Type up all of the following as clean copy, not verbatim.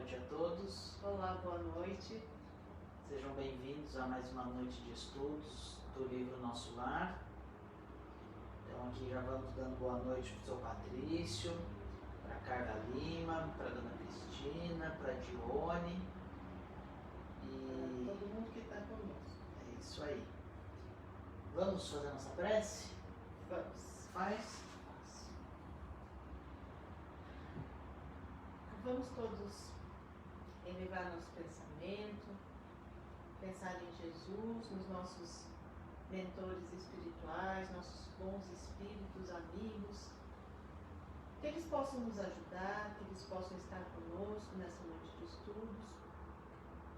noite a todos. Olá, boa noite. Sejam bem-vindos a mais uma noite de estudos do livro Nosso Lar. Então aqui já vamos dando boa noite para o seu Patrício, para a Carla Lima, para a Dona Cristina, para a Dione. E todo mundo que está conosco. é isso aí. Vamos fazer nossa prece? Vamos. Faz. Vamos todos elevar nosso pensamento, pensar em Jesus, nos nossos mentores espirituais, nossos bons espíritos, amigos, que eles possam nos ajudar, que eles possam estar conosco nessa noite de estudos,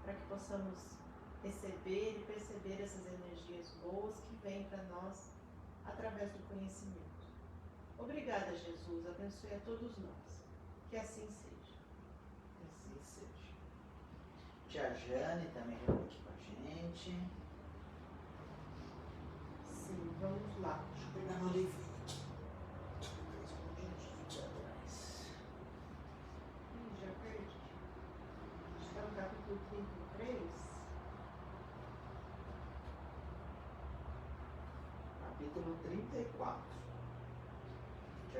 para que possamos receber e perceber essas energias boas que vêm para nós através do conhecimento. Obrigada, Jesus, abençoe a todos nós, que assim seja. Assim seja. Tia Jane também está aqui com a gente. Sim, vamos lá. Deixa eu pegar meu livro aqui. Escondidinho atrás. Já perdi. Está no capítulo 33. Capítulo 34. A gente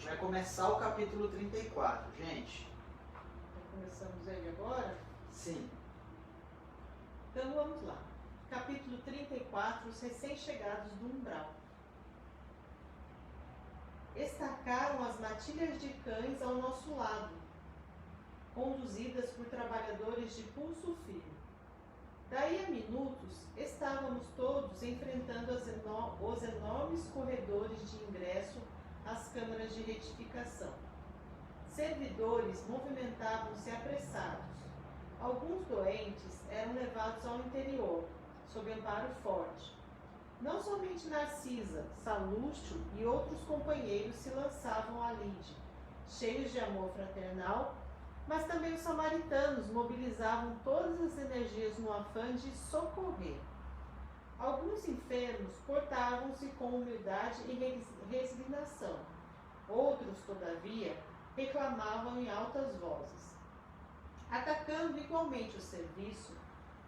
vai começar o capítulo 34, gente. Já começamos ele agora? Sim. Então vamos lá. Capítulo 34, os recém-chegados do umbral. Estacaram as matilhas de cães ao nosso lado, conduzidas por trabalhadores de pulso firme. Daí a minutos, estávamos todos enfrentando os enormes corredores de ingresso às câmaras de retificação. Servidores movimentavam-se apressados. Alguns doentes eram levados ao interior, sob amparo forte. Não somente Narcisa, Salúcio e outros companheiros se lançavam à lide, cheios de amor fraternal, mas também os samaritanos mobilizavam todas as energias no afã de socorrer. Alguns enfermos portavam-se com humildade e resignação. Outros, todavia, reclamavam em altas vozes. Atacando igualmente o serviço,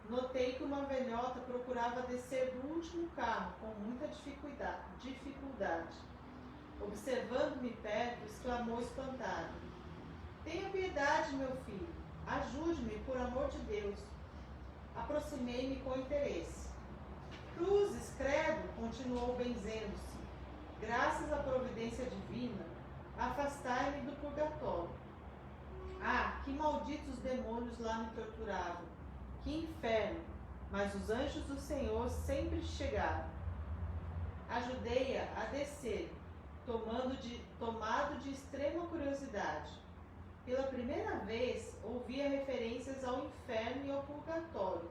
notei que uma velhota procurava descer do último carro com muita dificuldade. Observando-me perto, exclamou espantado: "Tenha piedade, meu filho. Ajude-me, por amor de Deus." Aproximei-me com interesse. "Cruzes, credo," continuou benzendo-se. "Graças à providência divina, afastai-me do purgatório. Ah, que malditos demônios lá me torturavam! Que inferno! Mas os anjos do Senhor sempre chegaram." Ajudei-a a descer, tomado de extrema curiosidade. Pela primeira vez, ouvia referências ao inferno e ao purgatório,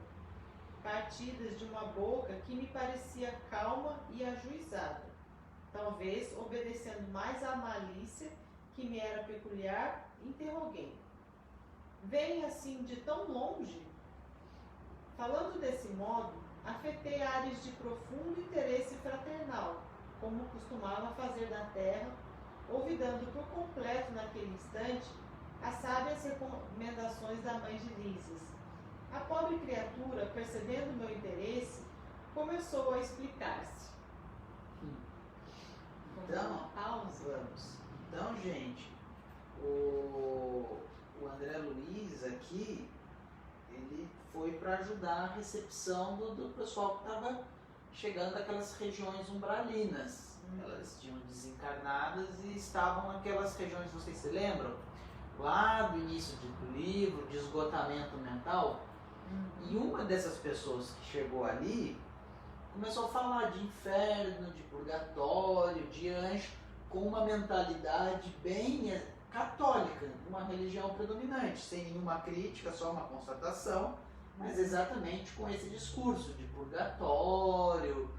partidas de uma boca que me parecia calma e ajuizada, talvez obedecendo mais à malícia que me era peculiar. Interroguei: "Vem assim de tão longe?" Falando desse modo, afetei ares de profundo interesse fraternal, como costumava fazer na terra, olvidando por completo naquele instante as sábias recomendações da mãe de Lísias. A pobre criatura, percebendo meu interesse, começou a explicar-se. Então, vamos. Então, gente, o André Luiz aqui, ele foi para ajudar a recepção do pessoal que estava chegando daquelas regiões umbralinas. Elas tinham desencarnadas e estavam naquelas regiões, vocês se lembram? Lá do início do livro, de esgotamento mental. E uma dessas pessoas que chegou ali começou a falar de inferno, de purgatório, de anjo, com uma mentalidade bem católica, uma religião predominante, sem nenhuma crítica, só uma constatação, mas exatamente com esse discurso de purgatório,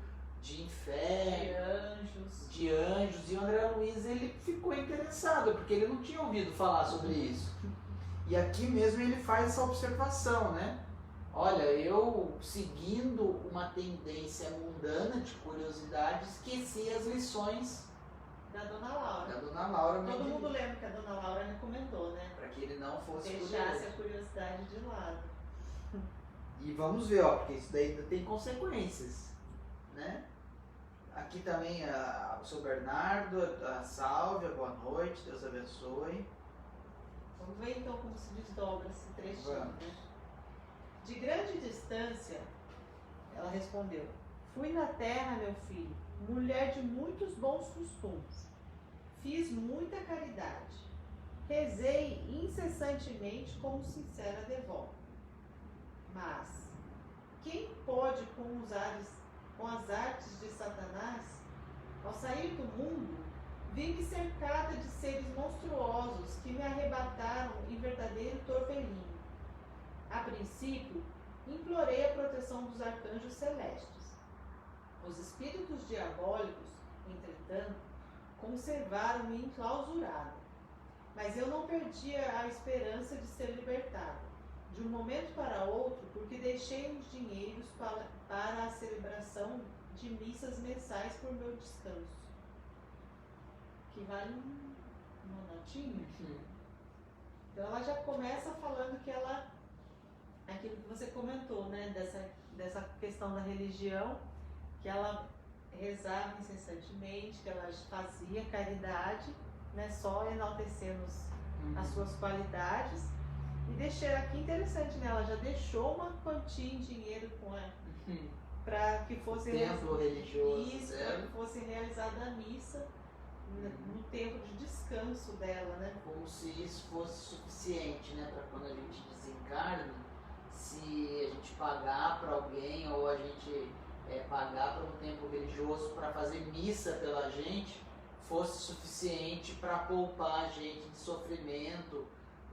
de inferno, de anjos. E o André Luiz, ele ficou interessado, porque ele não tinha ouvido falar sobre isso. E aqui mesmo ele faz essa observação, né? Olha, eu, seguindo uma tendência mundana de curiosidade, esqueci as lições da Dona Laura. Da Dona Laura. Todo mundo lembra que a Dona Laura recomendou, né? Para que ele não fosse Deixasse curioso. a curiosidade de lado. E vamos ver, ó, porque isso daí ainda tem consequências, né? Aqui também o seu Bernardo, a Sálvia, boa noite, Deus abençoe. Vamos ver então como se desdobra esse trechinho, Vamos. né? De grande distância, ela respondeu: fui na terra, meu filho, mulher de muitos bons costumes. Fiz muita caridade. Rezei incessantemente como sincera devota. Mas quem pode com as artes de Satanás, ao sair do mundo, vi-me cercada de seres monstruosos que me arrebataram em verdadeiro torvelinho. A princípio, implorei a proteção dos arcanjos celestes. Os espíritos diabólicos, entretanto, conservaram-me enclausurada. Mas eu não perdia a esperança de ser libertada, de um momento para outro, porque deixei os dinheiros para a celebração de missas mensais por meu descanso. Que vale uma notinha. Então ela já começa falando que ela, aquilo que você comentou, né, dessa questão da religião, que ela rezava incessantemente, que ela fazia caridade, né, só enaltecendo as suas qualidades. E deixei aqui interessante, né, ela já deixou uma quantia em dinheiro com ela, para que fosse Templo religioso, isso, para certo? que fosse realizada a missa no tempo de descanso dela, né? Como se isso fosse suficiente, né, para quando a gente desencarna, se a gente pagar para alguém ou a gente pagar para um templo religioso para fazer missa pela gente, fosse suficiente para poupar a gente de sofrimento,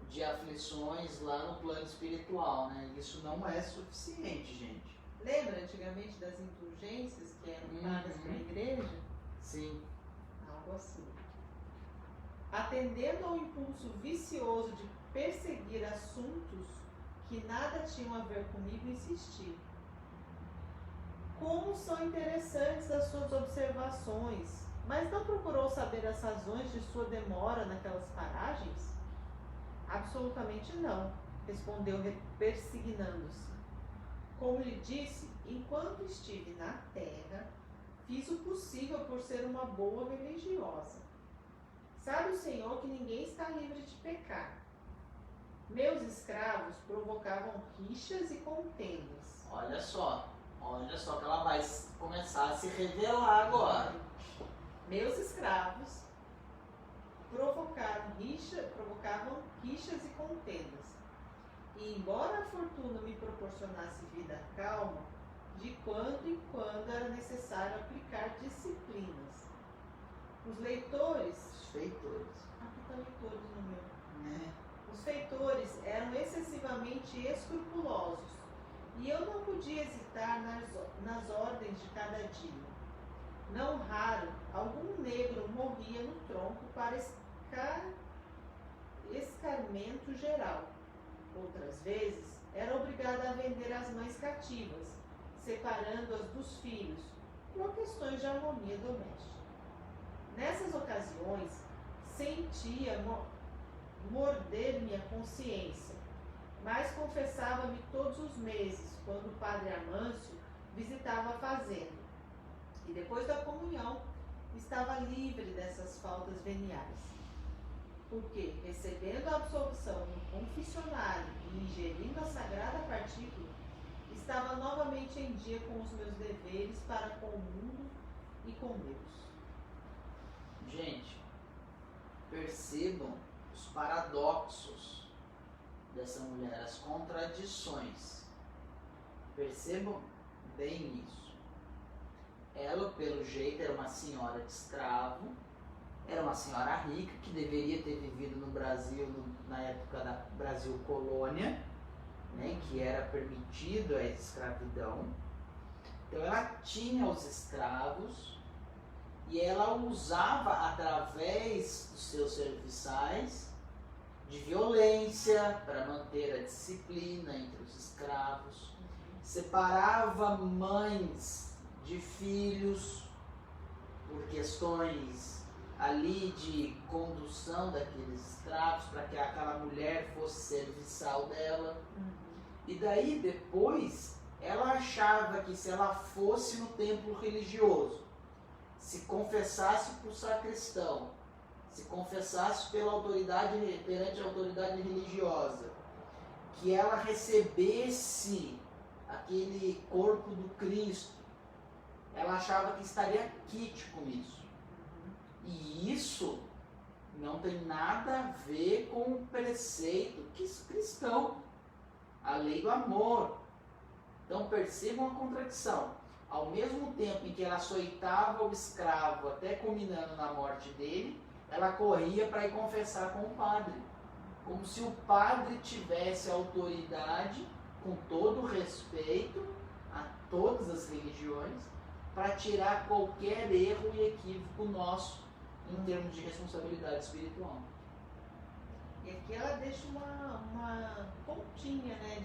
de aflições lá no plano espiritual, né? Isso não é suficiente, gente. Lembra antigamente das indulgências que eram pagas para a igreja? Sim. Algo assim. Atendendo ao impulso vicioso de perseguir assuntos que nada tinham a ver comigo, insisti. Como são interessantes as suas observações, mas não procurou saber as razões de sua demora naquelas paragens? Absolutamente não, respondeu persignando-se. Como lhe disse, enquanto estive na terra, fiz o possível por ser uma boa religiosa. Sabe o Senhor que ninguém está livre de pecar. Meus escravos provocavam rixas e contendas. Olha só que ela vai começar a se revelar agora. Meus escravos provocavam rixas e contendas. E embora a fortuna me proporcionasse vida calma, de quando em quando era necessário aplicar disciplinas. Os leitores... Os feitores. Aqui está leitores no meu. Né? Os feitores eram excessivamente escrupulosos, e eu não podia hesitar nas ordens de cada dia. Não raro, algum negro morria no tronco para escarmento geral. Outras vezes, era obrigada a vender as mães cativas, separando-as dos filhos, por questões de harmonia doméstica. Nessas ocasiões, sentia morder-me a consciência, mas confessava-me todos os meses, quando o padre Amâncio visitava a fazenda. E depois da comunhão, estava livre dessas faltas veniais. Porque, recebendo a absolvição no confessionário e ingerindo a sagrada partícula, estava novamente em dia com os meus deveres para com o mundo e com Deus. Gente, percebam os paradoxos dessa mulher, as contradições. Percebam bem isso. Ela, pelo jeito, era uma senhora de escravo, era uma senhora rica que deveria ter vivido no Brasil na época da Brasil colônia, né, que era permitido a escravidão. Então ela tinha os escravos e ela usava através dos seus serviçais de violência para manter a disciplina entre os escravos, separava mães de filhos por questões ali de condução daqueles escravos para que aquela mulher fosse serviçal dela. E daí depois ela achava que se ela fosse no templo religioso, se confessasse para o sacristão, se confessasse pela autoridade, perante a autoridade religiosa, que ela recebesse aquele corpo do Cristo, ela achava que estaria quite com isso. E isso não tem nada a ver com o preceito cristão, a lei do amor. Então percebam a contradição. Ao mesmo tempo em que ela açoitava o escravo até culminando na morte dele, ela corria para ir confessar com o padre. Como se o padre tivesse autoridade, com todo respeito a todas as religiões, para tirar qualquer erro e equívoco nosso em termos de responsabilidade espiritual. E aqui ela deixa uma pontinha, né,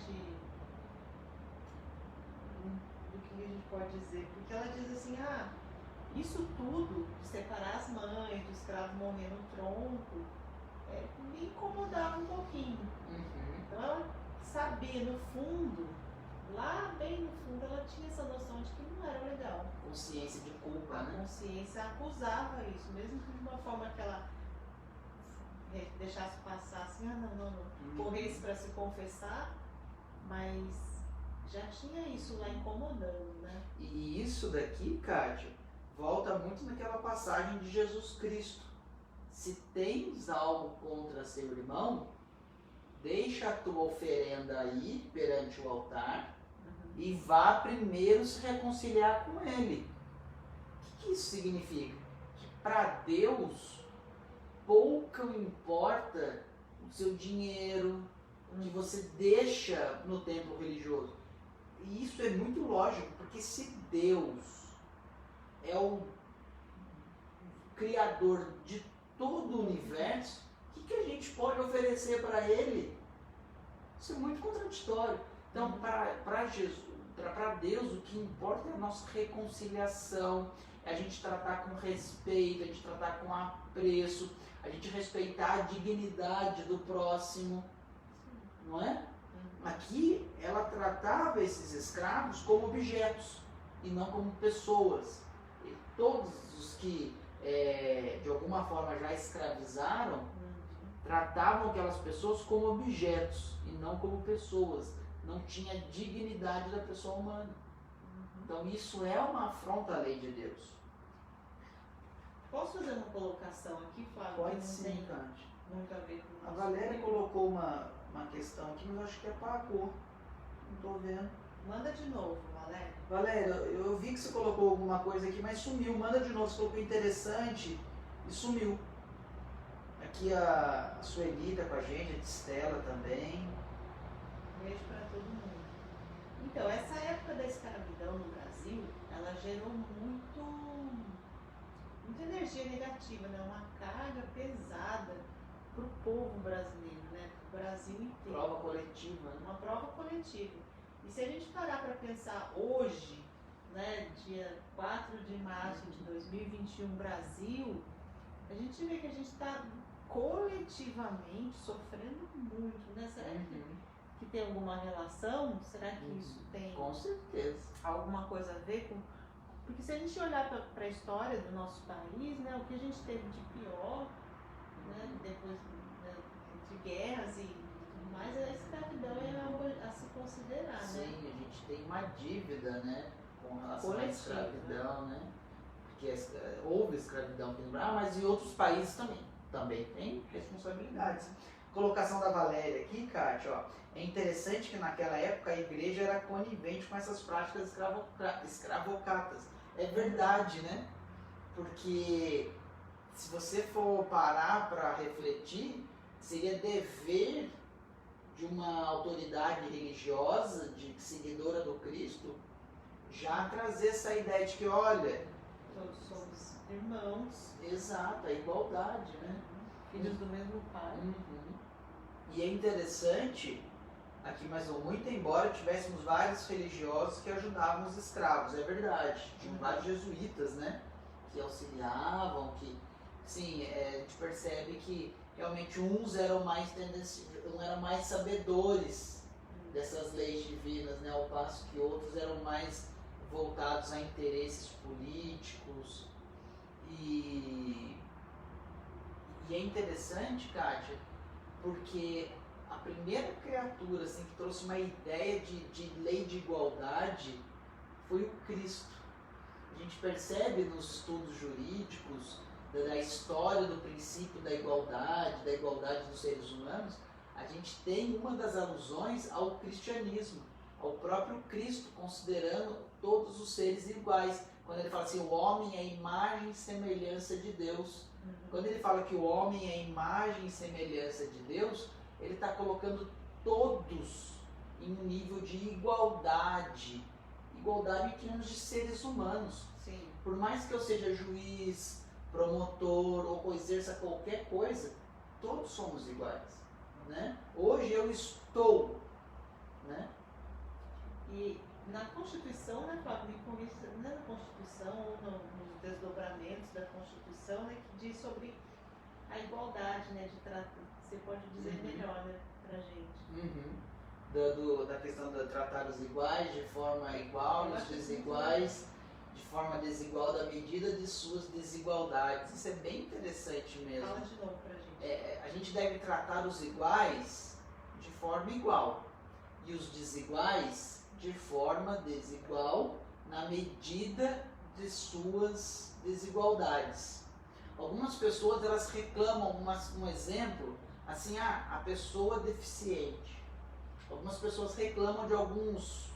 do que a gente pode dizer. Porque ela diz assim, isso tudo, de separar as mães, do escravo morrer no tronco, me incomodava um pouquinho. Então ela sabia, no fundo, lá bem no fundo, ela tinha essa noção de que não era legal. Consciência de culpa, A né? consciência acusava isso, mesmo que de uma forma que ela deixasse passar assim, não, corresse para se confessar, mas já tinha isso lá incomodando, né? E isso daqui, Kátia, volta muito naquela passagem de Jesus Cristo. Se tens algo contra seu irmão, deixa a tua oferenda aí perante o altar e vá primeiro se reconciliar com ele. O que isso significa? Que para Deus pouco importa o seu dinheiro que você deixa no templo religioso. E isso é muito lógico, porque se Deus é o criador de todo o universo, o que a gente pode oferecer para ele? Isso é muito contraditório. Então, para Jesus, para Deus, o que importa é a nossa reconciliação, é a gente tratar com respeito, a gente tratar com apreço, a gente respeitar a dignidade do próximo, não é? Aqui, ela tratava esses escravos como objetos e não como pessoas. E todos os que, de alguma forma, já escravizaram, tratavam aquelas pessoas como objetos e não como pessoas. Não tinha dignidade da pessoa humana. Então isso é uma afronta à lei de Deus. Posso fazer uma colocação aqui, Flávio? Pode que não sim, tem Kátia. muito a ver com A isso. Valéria colocou uma questão aqui, mas eu acho que apagou. Não estou vendo. Manda de novo, Valéria. Valéria, eu vi que você colocou alguma coisa aqui, mas sumiu. Manda de novo, você colocou interessante e sumiu. Aqui a Sueli tá com a gente, a Estela também. Beijo para todo mundo. Então, essa época da escravidão no Brasil, ela gerou muita energia negativa, né? Uma carga pesada para o povo brasileiro, né? Para o Brasil inteiro. Prova coletiva, né? Uma prova coletiva. E se a gente parar para pensar hoje, né, dia 4 de março de 2021, Brasil, a gente vê que a gente está coletivamente sofrendo muito, né? Será que tem alguma relação? Será que isso tem Com certeza. alguma coisa a ver com... Porque se a gente olhar para a história do nosso país, né, o que a gente teve de pior, né, depois, né, de guerras e tudo mais, a escravidão é algo a se considerar, Sim, né? a gente tem uma dívida, né, com relação à Coletiva, escravidão, né? Porque houve escravidão aqui no Brasil, mas em outros países também tem responsabilidades. Colocação da Valéria aqui, Kátia, ó. É interessante que naquela época a igreja era conivente com essas práticas escravocatas. É verdade, né? Porque se você for parar para refletir, seria dever de uma autoridade religiosa, de seguidora do Cristo, já trazer essa ideia de que, olha... Todos somos irmãos. Exato, a igualdade, né? Filhos do mesmo pai. E é interessante, aqui mais ou muito, embora tivéssemos vários religiosos que ajudavam os escravos, é verdade. Tinha vários jesuítas, né? Que auxiliavam, que sim, a gente percebe que realmente uns eram mais eram mais sabedores dessas leis divinas, né? Ao passo que outros eram mais voltados a interesses políticos. E é interessante, Kátia, porque a primeira criatura assim, que trouxe uma ideia de lei de igualdade foi o Cristo. A gente percebe nos estudos jurídicos da história do princípio da igualdade dos seres humanos, a gente tem uma das alusões ao cristianismo, ao próprio Cristo, considerando todos os seres iguais. Quando ele fala assim, o homem é imagem e semelhança de Deus. Quando ele fala que o homem é imagem e semelhança de Deus, ele está colocando todos em um nível de igualdade em termos de seres humanos. Sim. Por mais que eu seja juiz, promotor ou exerça qualquer coisa, todos somos iguais, né? Hoje eu estou, né? E na Constituição, né, Fábio, não é na Constituição ou nos desdobramentos da Constituição, né, que diz sobre a igualdade, né, de trato. Você pode dizer melhor, né, pra gente. Da questão de tratar os iguais de forma igual, os desiguais de forma desigual, da medida de suas desigualdades. Isso é bem interessante mesmo. Fala de novo pra gente. A gente deve tratar os iguais de forma igual e os desiguais de forma desigual na medida de suas desigualdades. Algumas pessoas elas reclamam, um exemplo, assim, a pessoa deficiente. Algumas pessoas reclamam de alguns,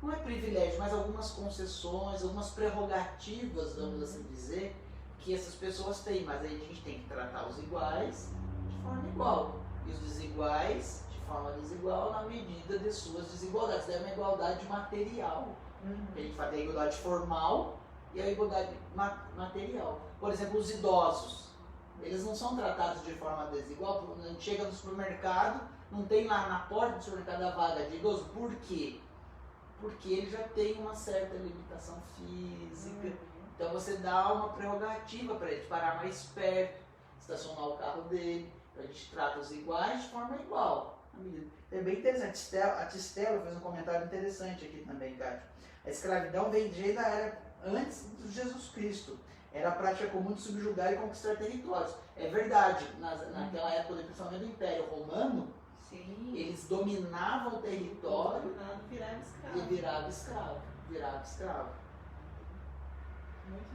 não é privilégio, mas algumas concessões, algumas prerrogativas, vamos assim dizer, que essas pessoas têm. Mas aí a gente tem que tratar os iguais de forma igual e os desiguais de forma desigual na medida de suas desigualdades. Daí é uma igualdade material. A gente fala da igualdade formal e a igualdade material. Por exemplo, os idosos, eles não são tratados de forma desigual. A gente chega no supermercado, não tem lá na porta do supermercado a vaga de idoso. Por quê? Porque ele já tem uma certa limitação física. Então você dá uma prerrogativa para ele parar mais perto, estacionar o carro dele. Então a gente trata os iguais de forma igual. É bem interessante. A Tistela fez um comentário interessante aqui também, Cátia. A escravidão vem desde a era antes de Jesus Cristo. Era a prática comum de subjugar e conquistar territórios. É verdade, naquela época, principalmente do Império Romano, sim, eles dominavam o território e virava escravo.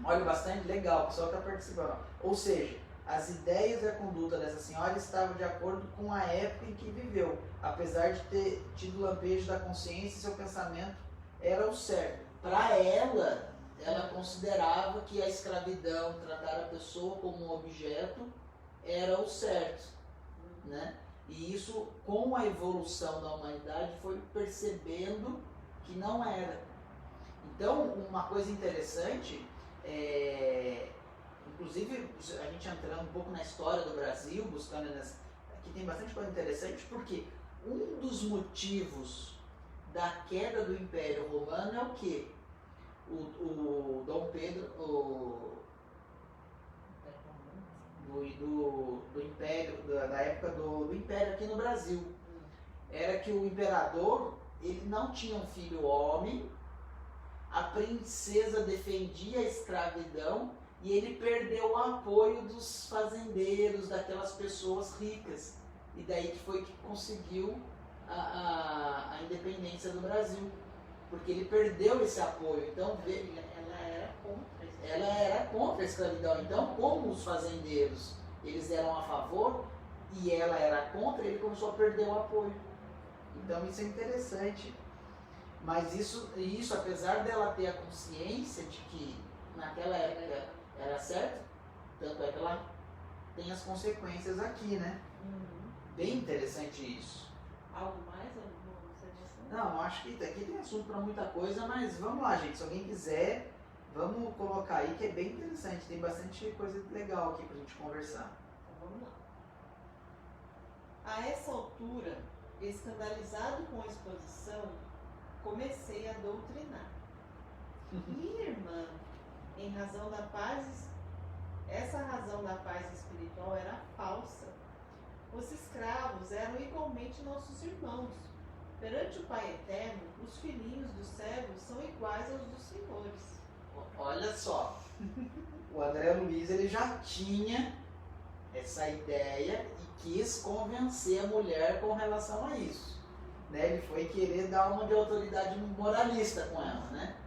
Olha, bastante legal, o pessoal está participando. Ou seja, as ideias e a conduta dessa senhora estavam de acordo com a época em que viveu, apesar de ter tido lampejo da consciência, seu pensamento era o certo. Para ela considerava que a escravidão, tratar a pessoa como um objeto, era o certo, né? E isso, com a evolução da humanidade, foi percebendo que não era. Então, uma coisa interessante, inclusive a gente entrando um pouco na história do Brasil, buscando aqui tem bastante coisa interessante, porque um dos motivos da queda do Império Romano é o quê? O Dom Pedro, do Império, da época do Império aqui no Brasil, era que o imperador, ele não tinha um filho homem, a princesa defendia a escravidão e ele perdeu o apoio dos fazendeiros, daquelas pessoas ricas. E daí que foi que conseguiu a independência do Brasil, porque ele perdeu esse apoio. Então ela era contra a escravidão. Então, como os fazendeiros eles eram a favor e ela era contra, ele começou a perder o apoio. Então isso é interessante. Mas isso apesar dela ter a consciência de que naquela época era certo, tanto é que ela tem as consequências aqui, né? Bem interessante isso. Algo mais? Alguma observação? Não, acho que aqui tem assunto para muita coisa, mas vamos lá, gente. Se alguém quiser, vamos colocar aí que é bem interessante. Tem bastante coisa legal aqui pra gente conversar. Então vamos lá. A essa altura, escandalizado com a exposição, comecei a doutrinar. Minha irmã, em razão da paz essa razão da paz espiritual era falsa. Os escravos eram igualmente nossos irmãos. Perante o Pai Eterno, os filhinhos dos servos são iguais aos dos senhores. Olha só, o André Luiz ele já tinha essa ideia e quis convencer a mulher com relação a isso. Né? Ele foi querer dar uma de autoridade moralista com ela, né?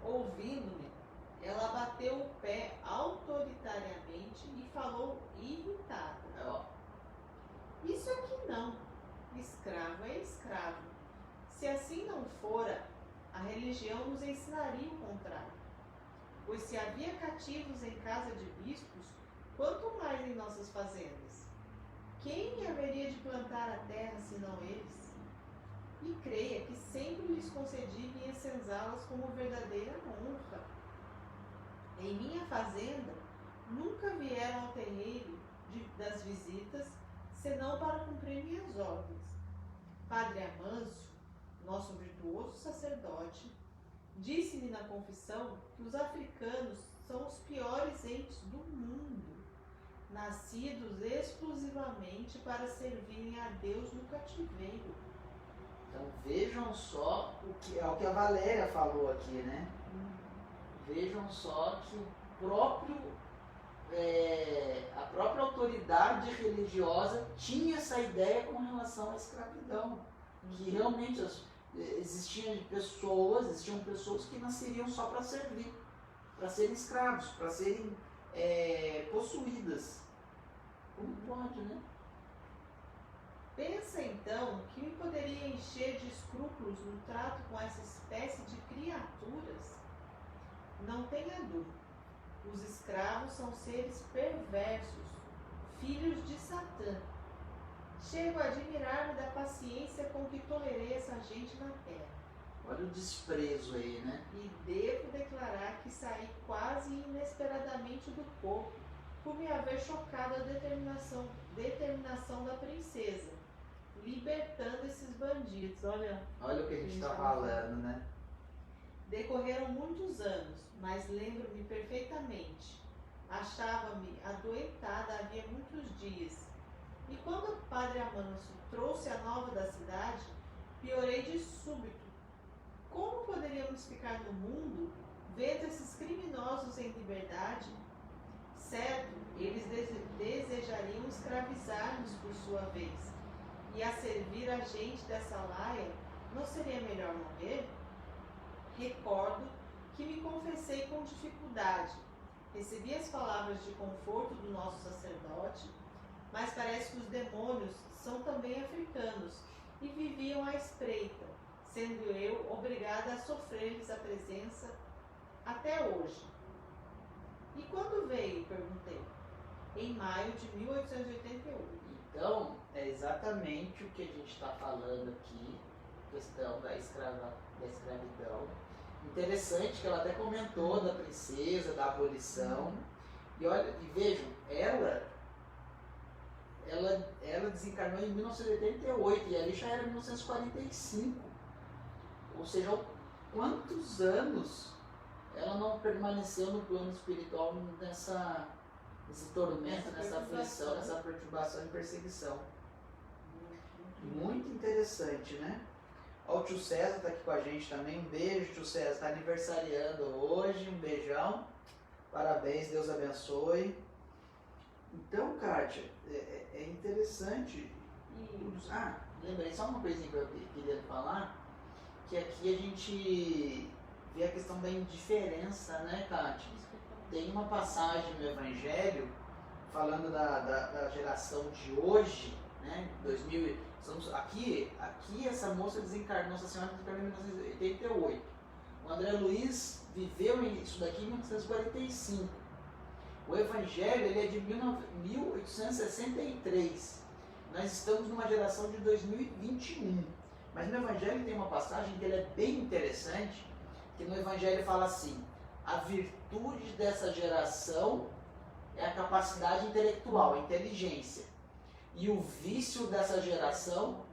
Ouvindo-me, ela bateu o pé autoritariamente e falou irritada. Isso aqui não. Escravo é escravo. Se assim não fora, a religião nos ensinaria o contrário. Pois se havia cativos em casa de bispos, quanto mais em nossas fazendas? Quem haveria de plantar a terra senão eles? E creia que sempre lhes concedi minhas senzalas como verdadeira honra. Em minha fazenda, nunca vieram ao terreiro das visitas, senão para cumprir minhas ordens. Padre Amâncio, nosso virtuoso sacerdote, disse-me na confissão que os africanos são os piores entes do mundo, nascidos exclusivamente para servirem a Deus no cativeiro. Então vejam só é o que a Valéria falou aqui, né? Vejam só que a própria autoridade religiosa tinha essa ideia com relação à escravidão. Que realmente existiam pessoas que nasceriam só para servir, para serem escravos, para serem possuídas. Como pode, né? Pensa então que me poderia encher de escrúpulos no trato com essa espécie de criaturas? Não tenha dúvida. Os escravos são seres perversos, filhos de Satã. Chego a admirar-me da paciência com que tolerei essa gente na terra. Olha o desprezo aí, né? E devo declarar que saí quase inesperadamente do corpo, por me haver chocado a determinação da princesa, libertando esses bandidos. Olha o que a gente está falando, né? Decorreram muitos anos, mas lembro-me perfeitamente. Achava-me adoentada havia muitos dias. E quando o padre Amâncio trouxe a nova da cidade, piorei de súbito. Como poderíamos ficar no mundo, vendo esses criminosos em liberdade? Certo, eles desejariam escravizar-nos por sua vez. E a servir a gente dessa laia, não seria melhor morrer? Recordo que me confessei com dificuldade. Recebi as palavras de conforto do nosso sacerdote, mas parece que os demônios são também africanos e viviam à espreita, sendo eu obrigada a sofrer-lhes a presença até hoje. E quando veio? Perguntei. Em maio de 1888. Então, é exatamente o que a gente está falando aqui, questão da escravidão. Interessante que ela até comentou da princesa, da abolição. E olha, e vejam, ela desencarnou em 1988 e ali já era 1945. Ou seja, quantos anos ela não permaneceu no plano espiritual nesse tormento, nessa aflição, nessa perturbação e perseguição. Muito interessante, né? Ó, o tio César está aqui com a gente também. Um beijo, tio César. Está aniversariando hoje. Um beijão. Parabéns, Deus abençoe. Então, Kátia, é interessante. Lembrei só uma coisinha que eu queria falar. Que aqui a gente vê a questão da indiferença, né, Kátia? Tem uma passagem no Evangelho falando da geração de hoje, né, 2000. Aqui essa moça desencarnou, Nossa Senhora desencarnou em 1988. O André Luiz viveu isso daqui em 1945. O Evangelho ele é de 1863. Nós estamos numa geração de 2021. Mas no Evangelho tem uma passagem que ele é bem interessante, que no Evangelho fala assim: a virtude dessa geração é a capacidade intelectual, a inteligência. E o vício dessa geração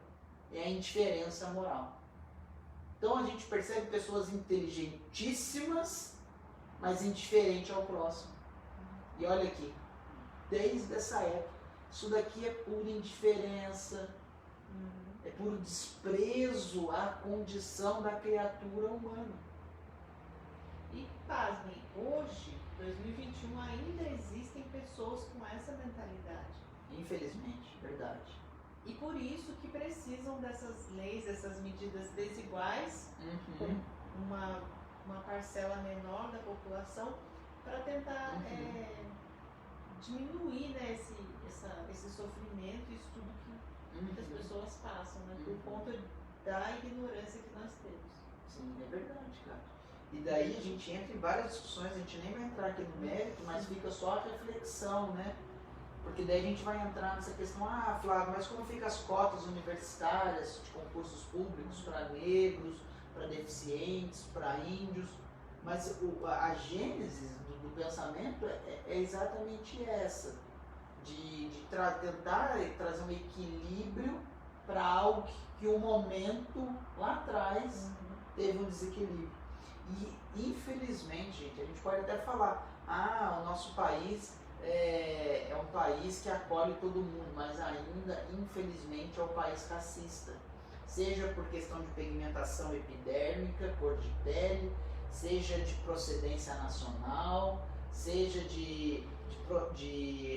é a indiferença moral. Então a gente percebe pessoas inteligentíssimas, mas indiferentes ao próximo. E olha aqui, desde essa época, isso daqui é pura indiferença, é puro desprezo à condição da criatura humana. E pasmem, hoje, 2021, ainda existem pessoas com essa mentalidade. Infelizmente, verdade. E por isso que precisam dessas leis, dessas medidas desiguais, com uma parcela menor da população, para tentar diminuir, né, esse sofrimento e isso tudo que as pessoas passam, né, por conta da ignorância que nós temos. Sim, é verdade, cara. E daí a gente entra em várias discussões, a gente nem vai entrar aqui no mérito, mas fica só a reflexão, né? Porque daí a gente vai entrar nessa questão, Flávio, mas como ficam as cotas universitárias de concursos públicos para negros, para deficientes, para índios? Mas a gênese do pensamento é exatamente essa, de tentar trazer um equilíbrio para algo que um momento lá atrás teve um desequilíbrio. E infelizmente, gente, a gente pode até falar, o nosso país é um país que acolhe todo mundo, mas ainda, infelizmente, é um país racista. Seja por questão de pigmentação epidérmica, cor de pele, seja de procedência nacional, seja de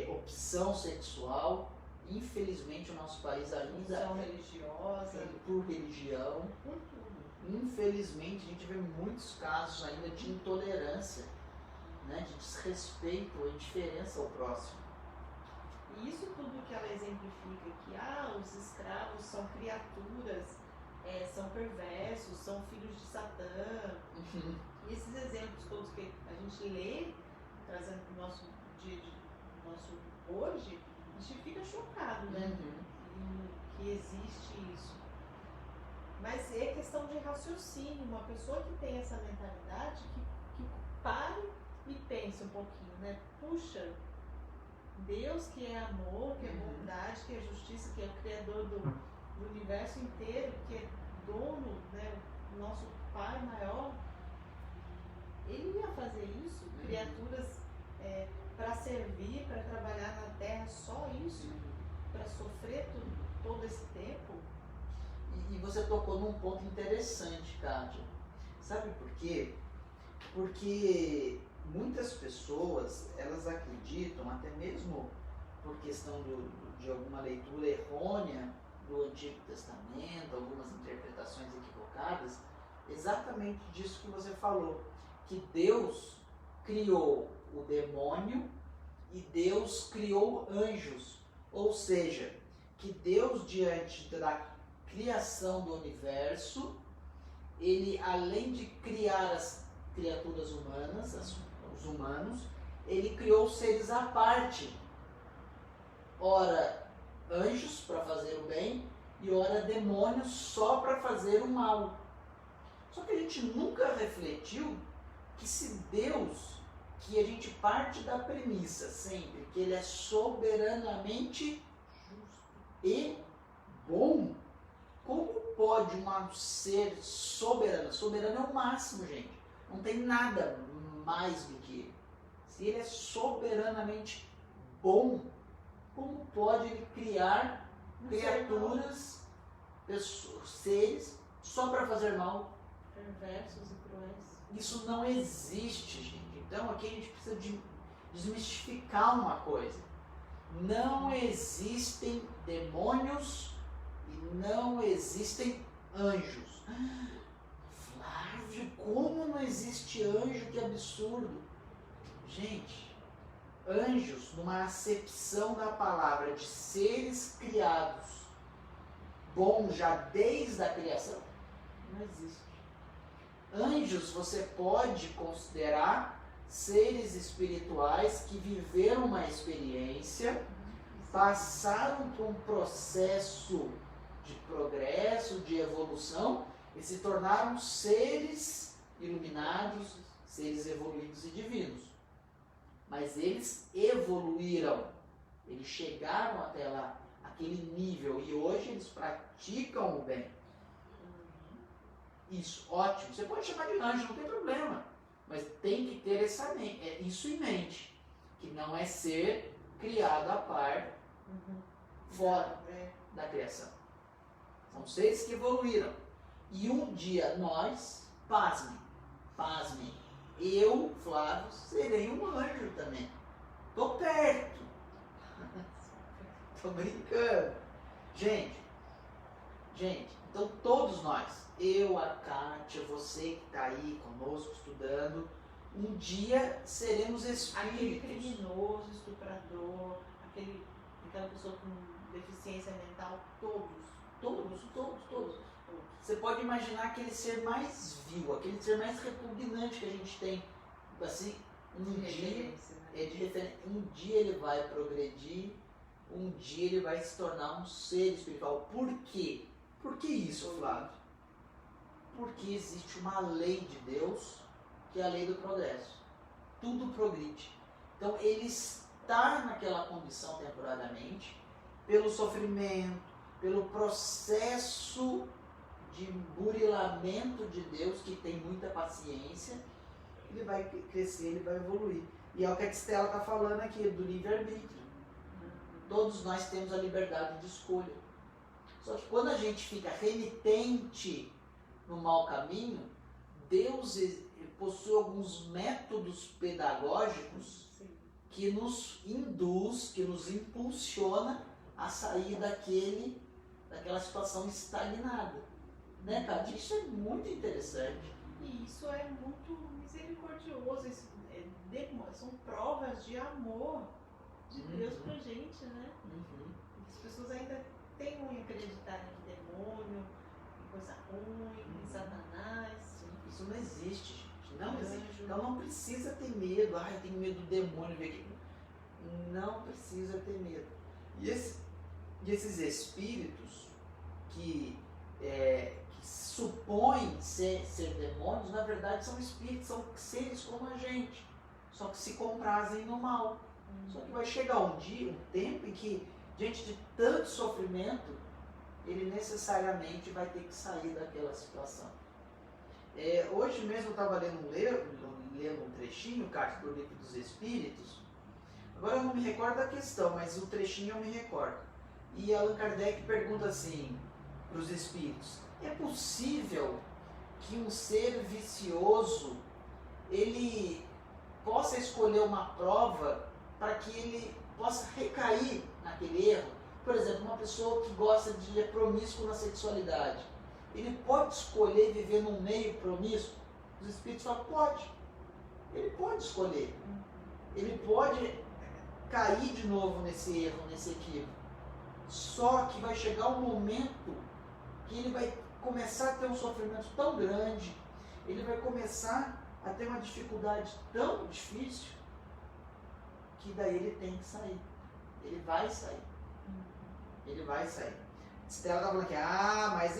opção sexual. Infelizmente, o nosso país ainda é religiosa, por religião. Por tudo. Infelizmente, a gente vê muitos casos ainda de intolerância, né, de desrespeito ou indiferença ao próximo. E isso tudo que ela exemplifica, que os escravos são criaturas, são perversos, são filhos de Satã. E esses exemplos todos que a gente lê, trazendo para o nosso dia nosso hoje, a gente fica chocado, né? Que existe isso. Mas é questão de raciocínio. Uma pessoa que tem essa mentalidade, que pare e pense um pouquinho, né? Puxa, Deus que é amor, que é bondade, que é justiça, que é o Criador do universo inteiro, que é dono, né? O nosso Pai maior, Ele ia fazer isso? Criaturas para servir, para trabalhar na terra, só isso? Para sofrer todo esse tempo? E você tocou num ponto interessante, Kátia. Sabe por quê? Porque muitas pessoas, elas acreditam, até mesmo por questão de alguma leitura errônea do Antigo Testamento, algumas interpretações equivocadas, exatamente disso que você falou, que Deus criou o demônio e Deus criou anjos. Ou seja, que Deus, diante da criação do universo, Ele, além de criar as criaturas humanas, os humanos, Ele criou seres à parte. Ora, anjos para fazer o bem e ora, demônios só para fazer o mal. Só que a gente nunca refletiu que se Deus, que a gente parte da premissa sempre, que Ele é soberanamente justo e bom, como pode um ser soberano? Soberano é o máximo, gente. Não tem nada mais do que Ele. Se Ele é soberanamente bom, como pode Ele criar criaturas, pessoas, seres, só para fazer mal? Perversos e cruéis. Isso não existe, gente. Então aqui a gente precisa de desmistificar uma coisa. Não existem demônios e não existem anjos. Flávio, como não existe anjo? Que absurdo. Gente, anjos, numa acepção da palavra de seres criados, bons já desde a criação, não existe. Anjos você pode considerar seres espirituais que viveram uma experiência, passaram por um processo de progresso, de evolução e se tornaram seres iluminados, seres evoluídos e divinos. Mas eles evoluíram, eles chegaram até lá, aquele nível, e hoje eles praticam o bem. Isso, ótimo. Você pode chamar de anjo, não tem problema. Mas tem que ter isso em mente. que não é ser criado a par fora da criação. São seres que evoluíram. E um dia nós, pasmem, eu, Flávio, serei um anjo também. Tô perto. Tô brincando. Gente, então todos nós, eu, a Kátia, você que está aí conosco estudando, um dia seremos espíritos. Aquele criminoso, estuprador, aquela pessoa com deficiência mental, todos. Você pode imaginar aquele ser mais vil, aquele ser mais repugnante que a gente tem. Assim, um dia ele vai progredir, um dia ele vai se tornar um ser espiritual. Por quê? Por que isso, Flávio? Porque existe uma lei de Deus, que é a lei do progresso. Tudo progride. Então ele está naquela condição temporariamente, pelo sofrimento, pelo processo de burilamento de Deus, que tem muita paciência, ele vai crescer, ele vai evoluir. E é o que a Estela está falando aqui, do livre-arbítrio. Todos nós temos a liberdade de escolha. Só que quando a gente fica renitente no mau caminho, Deus possui alguns métodos pedagógicos que nos induz, que nos impulsiona a sair daquela situação estagnada. Né, Cátia? Isso é muito interessante. E isso é muito misericordioso. São provas de amor de Deus pra gente, né? As pessoas ainda temem em acreditar em demônio, em coisa ruim, em Satanás. Isso não existe, gente. Não existe. Então não precisa ter medo. Eu tenho medo do demônio. Não precisa ter medo. E esses espíritos que supõem ser demônios, na verdade são espíritos, são seres como a gente, só que se comprazem no mal. Só que vai chegar um tempo em que, diante de tanto sofrimento, ele necessariamente vai ter que sair daquela situação. Hoje mesmo eu estava lendo um trechinho, Cátia, do Livro dos Espíritos. Agora eu não me recordo da questão, mas o trechinho eu me recordo. E Allan Kardec pergunta assim para os espíritos: é possível que um ser vicioso ele possa escolher uma prova para que ele possa recair naquele erro? Por exemplo, uma pessoa que gosta de é promíscuo na sexualidade, ele pode escolher viver num meio promíscuo? Os espíritos falam: pode. Ele pode escolher. Ele pode cair de novo nesse erro, nesse equívoco. Só que vai chegar um momento que ele vai começar a ter um sofrimento tão grande, ele vai começar a ter uma dificuldade tão difícil, que daí ele tem que sair. Ele vai sair. Ele vai sair. Estela está falando aqui: mas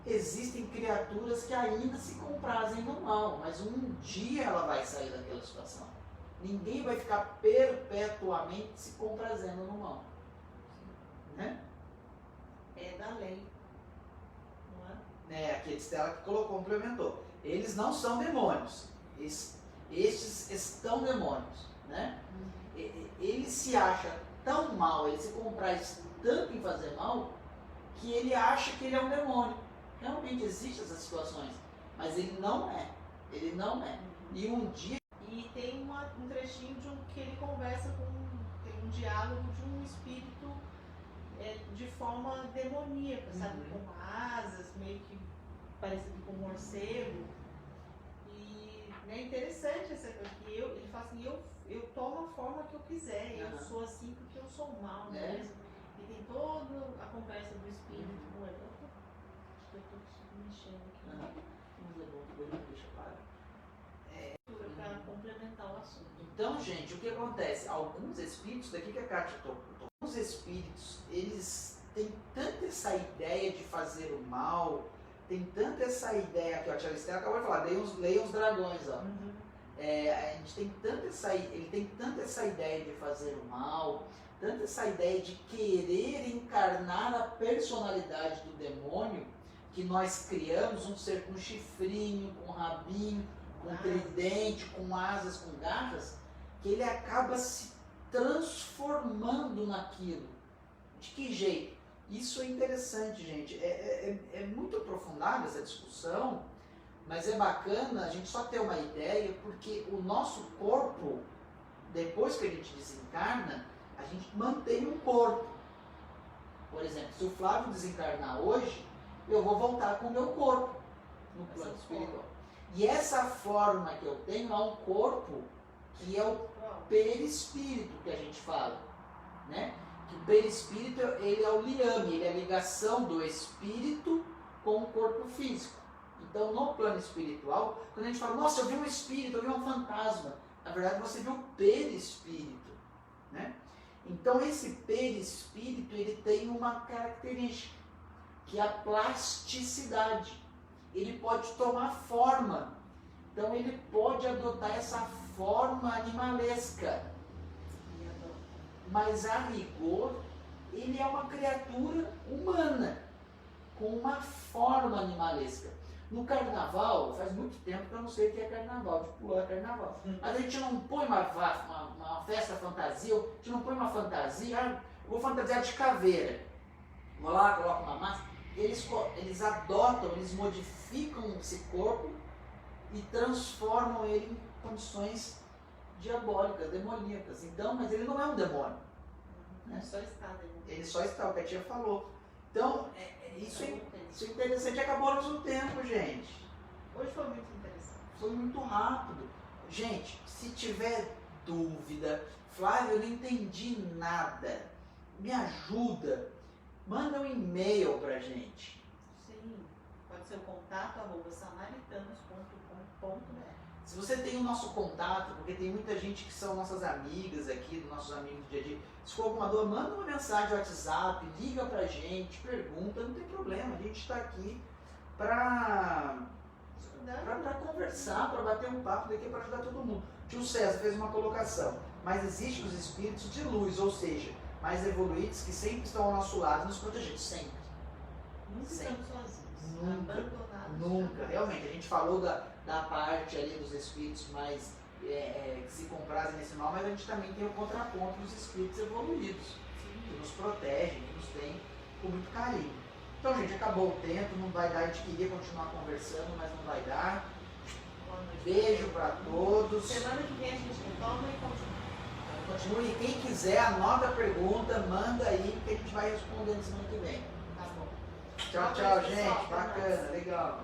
existem criaturas que ainda se comprazem no mal, mas um dia ela vai sair daquela situação. Ninguém vai ficar perpetuamente se comprazendo no mal. Né? É da lei. Não é? Aqui a Estela que complementou. Eles não são demônios. Estes estão demônios. Né? Ele se acha tão mal, ele se compraz tanto em fazer mal, que ele acha que ele é um demônio. Realmente existem essas situações, mas ele não é. Ele não é. E um dia... E tem um trechinho que ele conversa tem um diálogo de um espírito de forma demoníaca, sabe? Com asas, meio que parecido com um morcego. E é interessante essa coisa, que ele fala assim: eu tomo a forma que eu quiser, eu sou assim porque eu sou mal mesmo. E tem toda a conversa do espírito com ele. Acho que eu estou mexendo aqui. Para complementar o assunto. Então, gente, o que acontece? Alguns espíritos, daqui que a Kátia tocou, alguns espíritos, eles têm tanta essa ideia de fazer o mal, tem tanta essa ideia, que a tia Estela acabou de falar, leiam os dragões, ó. A gente tem ele tem tanta essa ideia de fazer o mal, tanta essa ideia de querer encarnar a personalidade do demônio, que nós criamos um ser com chifrinho, com rabinho, com tridente, com asas, com garras, que ele acaba se transformando naquilo. De que jeito? Isso é interessante, gente. É muito aprofundada essa discussão, mas é bacana a gente só ter uma ideia, porque o nosso corpo, depois que a gente desencarna, a gente mantém um corpo. Por exemplo, se o Flávio desencarnar hoje, eu vou voltar com o meu corpo no plano espiritual. E essa forma que eu tenho é um corpo que é o perispírito que a gente fala, né? Que o perispírito, ele é o liame, ele é a ligação do espírito com o corpo físico. Então, no plano espiritual, quando a gente fala, nossa, eu vi um espírito, eu vi um fantasma, na verdade você viu o perispírito, né? Então, esse perispírito, ele tem uma característica, que é a plasticidade. Ele pode tomar forma. Então, ele pode adotar essa forma animalesca. Mas, a rigor, ele é uma criatura humana, com uma forma animalesca. No carnaval, faz muito tempo que eu não sei o que é carnaval, de pular carnaval. Mas a gente não põe uma festa fantasia, a gente não põe uma fantasia, eu vou fantasiar de caveira. Vou lá, coloco uma máscara. Eles adotam, eles modificam esse corpo e transformam ele em condições diabólicas, demoníacas. Então, mas ele não é um demônio. Né? Só está dentro. Ele só está, o que a tia falou. Então, isso é interessante. Acabou o nosso tempo, gente. Hoje foi muito interessante. Foi muito rápido. Gente, se tiver dúvida, Flávio, eu não entendi nada, me ajuda, manda um e-mail pra gente. Sim, pode ser o contato@samaritanos.com.br. Se você tem o nosso contato, porque tem muita gente que são nossas amigas aqui, nossos amigos do dia a dia, se for alguma dor, manda uma mensagem no WhatsApp, liga pra gente, pergunta, não tem problema, a gente está aqui pra conversar, para bater um papo daqui, para ajudar todo mundo. Tio César fez uma colocação, mas existem os espíritos de luz, ou seja, mais evoluídos que sempre estão ao nosso lado, nos protegendo, sempre. Nunca Sempre. estamos sozinhos, Nunca, abandonados. nunca. Realmente, a gente falou da parte ali dos espíritos mais que se comprazem nesse mal, mas a gente também tem o contraponto dos espíritos evoluídos, que nos protegem, que nos têm com muito carinho. Então, gente, acabou o tempo, não vai dar, a gente queria continuar conversando, mas não vai dar. Beijo para todos. Semana que vem a gente retoma e continua. Continue. Quem quiser, anota a pergunta, manda aí, que a gente vai respondendo semana que vem. Tá bom. Tchau, tchau, gente. Bacana, legal.